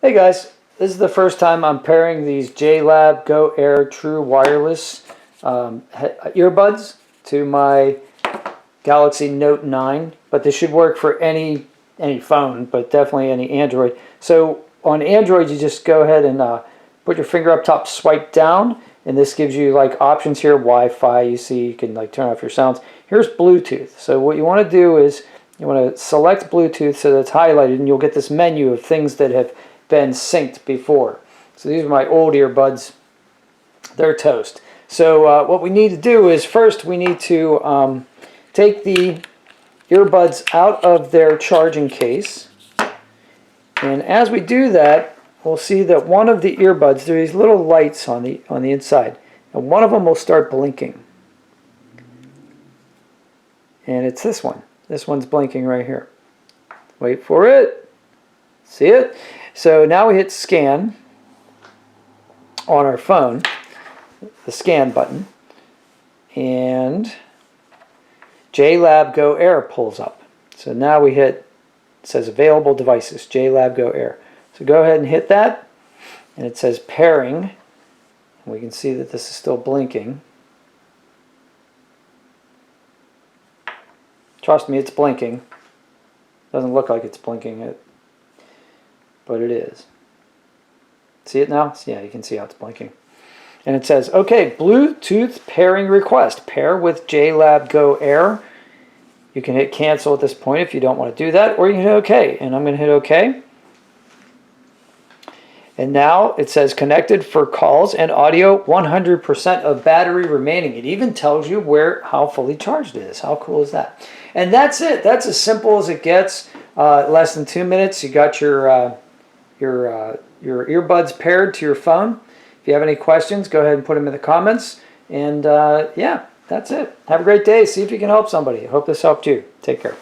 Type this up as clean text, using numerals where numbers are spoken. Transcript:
Hey guys, this is the first time I'm pairing these JLab GO Air True wireless earbuds to my Galaxy Note 9, but this should work for any phone, but definitely any Android. So on Android, you just go ahead and put your finger up top, swipe down, and this gives you like options here. Wi-Fi, you see, you can like turn off your sounds. Here's Bluetooth. So what you want to do is you want to select Bluetooth so that it's highlighted, and you'll get this menu of things that have been synced before. So these are my old earbuds. They're toast. So what we need to do is first we need to take the earbuds out of their charging case. And as we do that, we'll see that one of the earbuds, there are these little lights on the inside, and one of them will start blinking. And it's this one. This one's blinking right here. Wait for it. See it? So now we hit scan on our phone, the scan button, and JLab GO Air pulls up. So now we hit, it says available devices, JLab GO Air. So go ahead and hit that, and it says pairing. We can see that this is still blinking. Trust me, it's blinking. Doesn't look like it's blinking, but it is. See it now? Yeah, you can see how it's blinking. And it says, okay, Bluetooth pairing request. Pair with JLab GO Air. You can hit cancel at this point if you don't want to do that, or you can hit OK. And I'm going to hit OK. And now it says connected for calls and audio, 100% of battery remaining. It even tells you how fully charged it is. How cool is that? And that's it. That's as simple as it gets. Less than 2 minutes. You got your earbuds paired to your phone. If you have any questions, go ahead and put them in the comments. And yeah, that's it. Have a great day. See if you can help somebody. I hope this helped you. Take care.